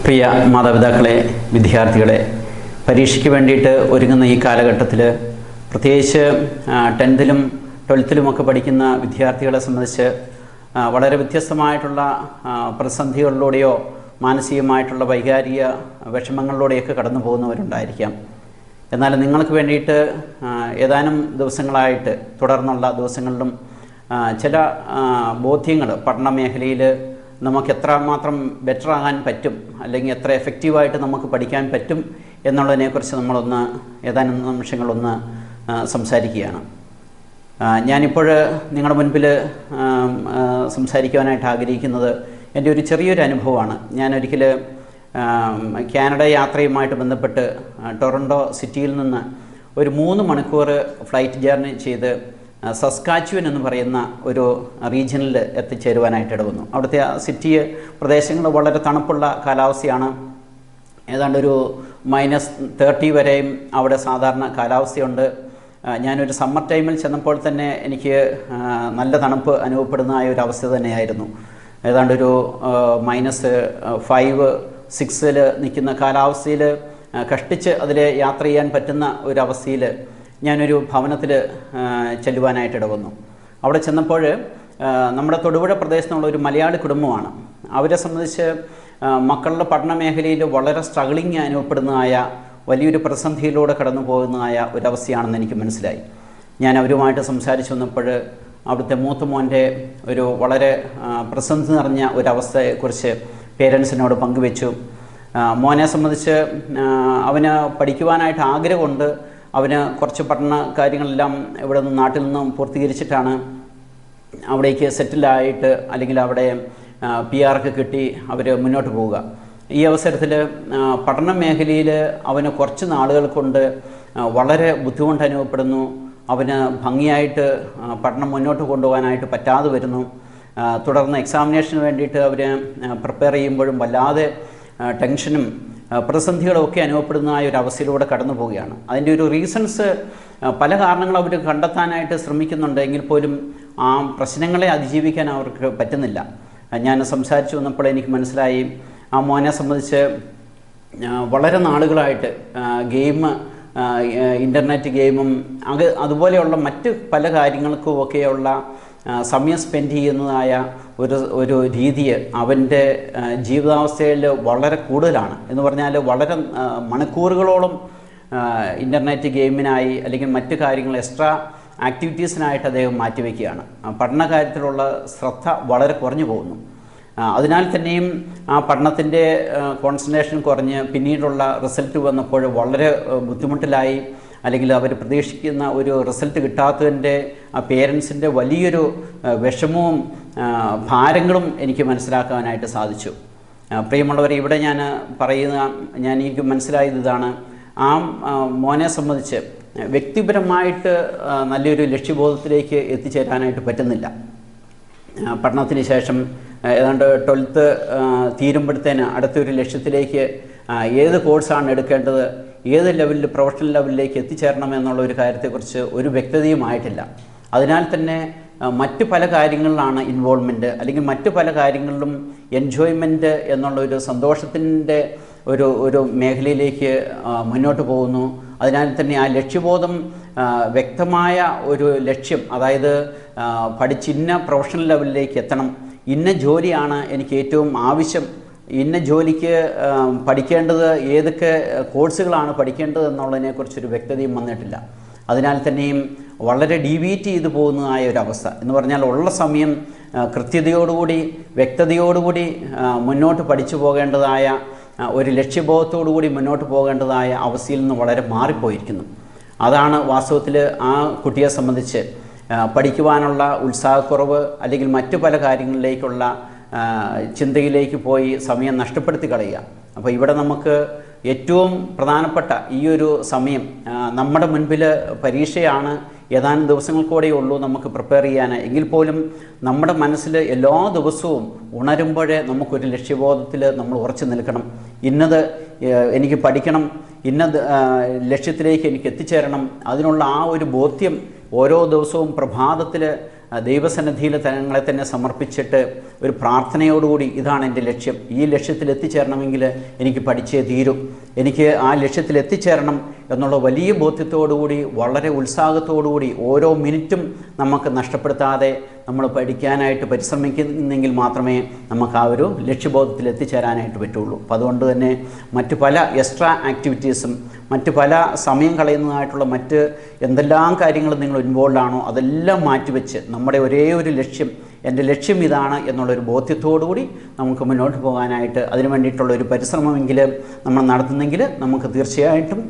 പ്രിയ മാതാപിതാക്കളെ, വിദ്യാർത്ഥികളെ, പരീക്ഷയ്ക്ക് വേണ്ടിയിട്ട് ഒരുങ്ങുന്ന ഈ കാലഘട്ടത്തിൽ പ്രത്യേകിച്ച് 10th-ലും 12th-ലുമൊക്കെ പഠിക്കുന്ന വിദ്യാർത്ഥികളെ സംബന്ധിച്ച് വളരെ വ്യത്യസ്തമായിട്ടുള്ള പ്രതിസന്ധികളിലൂടെയോ മാനസികമായിട്ടുള്ള വൈകാരിക വിഷമങ്ങളിലൂടെയൊക്കെ കടന്നു പോകുന്നവരുണ്ടായിരിക്കാം. എന്നാൽ നിങ്ങൾക്ക് വേണ്ടിയിട്ട് ഏതാനും ദിവസങ്ങളായിട്ട് തുടർന്നുള്ള ദിവസങ്ങളിലും ചില ബോധ്യങ്ങൾ പഠന മേഖലയിൽ നമുക്ക് എത്രമാത്രം ബെറ്റർ ആകാൻ പറ്റും, അല്ലെങ്കിൽ എത്ര എഫക്റ്റീവായിട്ട് നമുക്ക് പഠിക്കാൻ പറ്റും എന്നുള്ളതിനെക്കുറിച്ച് നമ്മളൊന്ന് ഏതാനും നിമിഷങ്ങളൊന്ന് സംസാരിക്കുകയാണ്. ഞാനിപ്പോൾ നിങ്ങളുടെ മുൻപിൽ സംസാരിക്കുവാനായിട്ട് ആഗ്രഹിക്കുന്നത് എൻ്റെ ഒരു ചെറിയൊരു അനുഭവമാണ്. ഞാനൊരിക്കൽ കാനഡ യാത്രയുമായിട്ട് ബന്ധപ്പെട്ട് ടൊറൻഡോ സിറ്റിയിൽ നിന്ന് ഒരു 3 മണിക്കൂർ ഫ്ലൈറ്റ് ജേർണി ചെയ്ത് സസ്കാച്ചുവൻ എന്ന് പറയുന്ന ഒരു റീജിയനിൽ എത്തിച്ചേരുവാനായിട്ട് ഇടവന്നു. അവിടുത്തെ സിറ്റി പ്രദേശങ്ങൾ വളരെ തണുപ്പുള്ള കാലാവസ്ഥയാണ്. ഏതാണ്ട് ഒരു -30 വരെയും അവിടെ സാധാരണ കാലാവസ്ഥയുണ്ട്. ഞാനൊരു സമ്മർ ടൈമിൽ ചെന്നപ്പോൾ തന്നെ എനിക്ക് നല്ല തണുപ്പ് അനുഭവപ്പെടുന്നതായ ഒരു അവസ്ഥ തന്നെയായിരുന്നു. ഏതാണ്ട് ഒരു -5, 6 നിൽക്കുന്ന കാലാവസ്ഥയിൽ കഷ്ടിച്ച് അതിൽ യാത്ര ചെയ്യാൻ പറ്റുന്ന ഒരവസ്ഥയിൽ ഞാനൊരു ഭവനത്തിൽ ചെല്ലുവാനായിട്ട് ഇടവന്നു. അവിടെ ചെന്നപ്പോൾ നമ്മുടെ തൊടുപുഴ പ്രദേശത്തുള്ള ഒരു മലയാളി കുടുംബമാണ്. അവരെ സംബന്ധിച്ച് മക്കളുടെ പഠന മേഖലയിൽ വളരെ സ്ട്രഗിളിങ് അനുഭവപ്പെടുന്നതായ വലിയൊരു പ്രതിസന്ധിയിലൂടെ കടന്നു പോകുന്നതായ ഒരവസ്ഥയാണെന്ന് എനിക്ക് മനസ്സിലായി. ഞാൻ അവരുമായിട്ട് സംസാരിച്ചു വന്നപ്പോൾ അവിടുത്തെ മൂത്ത മോൻ്റെ ഒരു വളരെ പ്രതിസന്ധി നിറഞ്ഞ ഒരവസ്ഥയെക്കുറിച്ച് പേരൻസിനോട് പങ്കുവെച്ചു. മോനെ സംബന്ധിച്ച് അവന് പഠിക്കുവാനായിട്ട് ആഗ്രഹമുണ്ട്. അവന് കുറച്ച് പഠന കാര്യങ്ങളെല്ലാം ഇവിടെ നിന്ന് നാട്ടിൽ നിന്നും പൂർത്തീകരിച്ചിട്ടാണ് അവിടേക്ക് സെറ്റിലായിട്ട് അല്ലെങ്കിൽ അവിടെ PR കിട്ടി അവർ മുന്നോട്ട് പോവുക. ഈ അവസരത്തിൽ പഠന മേഖലയിൽ അവന് കുറച്ച് നാളുകൾ കൊണ്ട് വളരെ ബുദ്ധിമുട്ട് അനുഭവപ്പെടുന്നു. അവന് ഭംഗിയായിട്ട് പഠനം മുന്നോട്ട് കൊണ്ടുപോകാനായിട്ട് പറ്റാതെ വരുന്നു. തുടർന്ന് എക്സാമിനേഷന് വേണ്ടിയിട്ട് അവർ പ്രിപ്പയർ ചെയ്യുമ്പോഴും വല്ലാതെ ടെൻഷനും പ്രതിസന്ധികളൊക്കെ അനുഭവപ്പെടുന്നതായ ഒരു അവസ്ഥയിലൂടെ കടന്നു പോവുകയാണ്. അതിൻ്റെ ഒരു റീസൺസ് പല കാരണങ്ങളും അവർ കണ്ടെത്താനായിട്ട് ശ്രമിക്കുന്നുണ്ട്. എങ്കിൽ പോലും ആ പ്രശ്നങ്ങളെ അതിജീവിക്കാൻ അവർക്ക് പറ്റുന്നില്ല. ഞാൻ സംസാരിച്ചു വന്നപ്പോൾ എനിക്ക് മനസ്സിലായി, ആ മോനെ സംബന്ധിച്ച് വളരെ നാളുകളായിട്ട് ഇൻ്റർനെറ്റ് ഗെയിമും അതുപോലെയുള്ള മറ്റ് പല കാര്യങ്ങൾക്കുമൊക്കെയുള്ള സമയം സ്പെൻഡ് ചെയ്യുന്നതായ ഒരു രീതി അവൻ്റെ ജീവിതാവസ്ഥയിൽ വളരെ കൂടുതലാണ്. എന്ന് പറഞ്ഞാൽ വളരെ മണിക്കൂറുകളോളം ഇൻ്റർനെറ്റ് ഗെയിമിനായി അല്ലെങ്കിൽ മറ്റു കാര്യങ്ങൾ എക്സ്ട്രാ ആക്ടിവിറ്റീസിനായിട്ട് അദ്ദേഹം മാറ്റിവെക്കുകയാണ്. പഠന കാര്യത്തിലുള്ള ശ്രദ്ധ വളരെ കുറഞ്ഞു പോകുന്നു. അതിനാൽ തന്നെയും ആ പഠനത്തിൻ്റെ കോൺസെൻട്രേഷൻ കുറഞ്ഞ് പിന്നീടുള്ള റിസൾട്ട് വന്നപ്പോൾ വളരെ ബുദ്ധിമുട്ടിലായി. അല്ലെങ്കിൽ അവർ പ്രതീക്ഷിക്കുന്ന ഒരു റിസൾട്ട് കിട്ടാത്തതിൻ്റെ ആ പേരൻസിൻ്റെ വലിയൊരു വിഷമവും ഭാരങ്ങളും എനിക്ക് മനസ്സിലാക്കാനായിട്ട് സാധിച്ചു. പ്രിയമുള്ളവരെ, ഇവിടെ എനിക്ക് മനസ്സിലായത് ഇതാണ്. ആ മോനെ സംബന്ധിച്ച് വ്യക്തിപരമായിട്ട് നല്ലൊരു ലക്ഷ്യബോധത്തിലേക്ക് എത്തിച്ചേരാനായിട്ട് പറ്റുന്നില്ല. പഠനത്തിന് ശേഷം ഏതാണ്ട് 12th തീരുമ്പോഴത്തേന് അടുത്തൊരു ലക്ഷ്യത്തിലേക്ക് ഏത് കോഴ്സാണ് എടുക്കേണ്ടത്, ഏത് ലെവലിൽ പ്രൊഫഷണൽ ലെവലിലേക്ക് എത്തിച്ചേരണം എന്നുള്ള ഒരു കാര്യത്തെക്കുറിച്ച് ഒരു വ്യക്തതയുമായിട്ടില്ല. അതിനാൽ തന്നെ മറ്റ് പല കാര്യങ്ങളിലാണ് ഇൻവോൾവ്മെൻറ്റ്, അല്ലെങ്കിൽ മറ്റ് പല കാര്യങ്ങളിലും എൻജോയ്മെൻറ്റ് എന്നുള്ള ഒരു സന്തോഷത്തിൻ്റെ ഒരു മേഖലയിലേക്ക് മുന്നോട്ട് പോകുന്നു. അതിനാൽ തന്നെ ആ ലക്ഷ്യബോധം വ്യക്തമായ ഒരു ലക്ഷ്യം, അതായത് പഠിച്ചിന്ന പ്രൊഫഷണൽ ലെവലിലേക്ക് എത്തണം, ഇന്ന ജോലിയാണ് എനിക്ക് ഏറ്റവും ആവശ്യം, ഇന്ന ജോലിക്ക് പഠിക്കേണ്ടത് ഏതൊക്കെ കോഴ്സുകളാണ് പഠിക്കേണ്ടത് എന്നുള്ളതിനെക്കുറിച്ചൊരു വ്യക്തതയും വന്നിട്ടില്ല. അതിനാൽ തന്നെയും വളരെ ഡീവിയേറ്റ് ചെയ്തു പോകുന്നതായ ഒരവസ്ഥ എന്ന് പറഞ്ഞാൽ ഉള്ള സമയം കൃത്യതയോടുകൂടി വ്യക്തതയോടുകൂടി മുന്നോട്ട് പഠിച്ചു പോകേണ്ടതായ ഒരു ലക്ഷ്യബോധത്തോടുകൂടി മുന്നോട്ട് പോകേണ്ടതായ അവസ്ഥയിൽ നിന്ന് വളരെ മാറിപ്പോയിരിക്കുന്നു. അതാണ് വാസ്തവത്തിൽ ആ കുട്ടിയെ സംബന്ധിച്ച് പഠിക്കുവാനുള്ള ഉത്സാഹക്കുറവ് അല്ലെങ്കിൽ മറ്റു പല കാര്യങ്ങളിലേക്കുള്ള ചിന്തയിലേക്ക് പോയി സമയം നഷ്ടപ്പെടുത്തി കളയുക. അപ്പോൾ ഇവിടെ നമുക്ക് ഏറ്റവും പ്രധാനപ്പെട്ട ഈ ഒരു സമയം, നമ്മുടെ മുൻപിൽ പരീക്ഷയാണ്, ഏതാനും ദിവസങ്ങൾ കൂടെ ഉള്ളൂ നമുക്ക് പ്രിപ്പയർ ചെയ്യാൻ. എങ്കിൽ പോലും നമ്മുടെ മനസ്സിൽ എല്ലാ ദിവസവും ഉണരുമ്പോഴേ നമുക്കൊരു ലക്ഷ്യബോധത്തിൽ നമ്മൾ ഉറച്ചു നിൽക്കണം. ഇന്നത് എനിക്ക് പഠിക്കണം, ഇന്ന ലക്ഷ്യത്തിലേക്ക് എനിക്ക് എത്തിച്ചേരണം, അതിനുള്ള ആ ഒരു ബോധ്യം ഓരോ ദിവസവും പ്രഭാതത്തിൽ ദൈവസന്നിധിയിൽ തങ്ങളെ തന്നെ സമർപ്പിച്ചിട്ട് ഒരു പ്രാർത്ഥനയോടുകൂടി ഇതാണ് എൻ്റെ ലക്ഷ്യം, ഈ ലക്ഷ്യത്തിൽ എത്തിച്ചേരണമെങ്കിൽ എനിക്ക് പഠിച്ചേ തീരൂ, എനിക്ക് ആ ലക്ഷ്യത്തിൽ എത്തിച്ചേരണം എന്നുള്ള വലിയ ബോധ്യത്തോടുകൂടി വളരെ ഉത്സാഹത്തോടുകൂടി ഓരോ മിനിറ്റും നമുക്ക് നഷ്ടപ്പെടുത്താതെ നമ്മൾ പഠിക്കാനായിട്ട് പരിശ്രമിക്കുന്നെങ്കിൽ മാത്രമേ നമുക്ക് ആ ഒരു ലക്ഷ്യബോധത്തിൽ എത്തിച്ചേരാനായിട്ട് പറ്റുള്ളൂ. അപ്പോൾ അതുകൊണ്ട് തന്നെ മറ്റു പല എക്സ്ട്രാ ആക്ടിവിറ്റീസും മറ്റു പല സമയം കളയുന്നതായിട്ടുള്ള മറ്റ് എന്തെല്ലാം കാര്യങ്ങളും നിങ്ങൾ ഇൻവോൾവ് ആണോ അതെല്ലാം മാറ്റിവെച്ച് നമ്മുടെ ഒരേ ഒരു ലക്ഷ്യം, എൻ്റെ ലക്ഷ്യം ഇതാണ് എന്നുള്ളൊരു ബോധ്യത്തോടുകൂടി നമുക്ക് മുന്നോട്ട് പോകാനായിട്ട് അതിനു വേണ്ടിയിട്ടുള്ള ഒരു പരിശ്രമമെങ്കിൽ നമ്മൾ നടത്തുന്നെങ്കിൽ നമുക്ക് തീർച്ചയായിട്ടും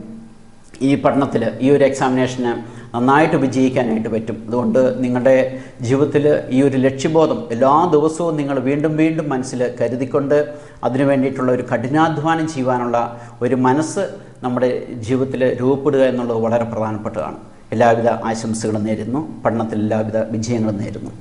ഈ പഠനത്തിൽ ഈ ഒരു എക്സാമിനേഷന് നന്നായിട്ട് വിജയിക്കാനായിട്ട് പറ്റും. അതുകൊണ്ട് നിങ്ങളുടെ ജീവിതത്തിൽ ഈ ഒരു ലക്ഷ്യബോധം എല്ലാ ദിവസവും നിങ്ങൾ വീണ്ടും വീണ്ടും മനസ്സിൽ കരുതിക്കൊണ്ട് അതിനു വേണ്ടിയിട്ടുള്ള ഒരു കഠിനാധ്വാനം ചെയ്യുവാനുള്ള ഒരു മനസ്സ് നമ്മുടെ ജീവിതത്തിൽ രൂപപ്പെടുക എന്നുള്ളത് വളരെ പ്രധാനപ്പെട്ടതാണ്. എല്ലാവിധ ആശംസകളും നേരുന്നു. പഠനത്തിൽ എല്ലാവിധ വിജയങ്ങളും നേരുന്നു.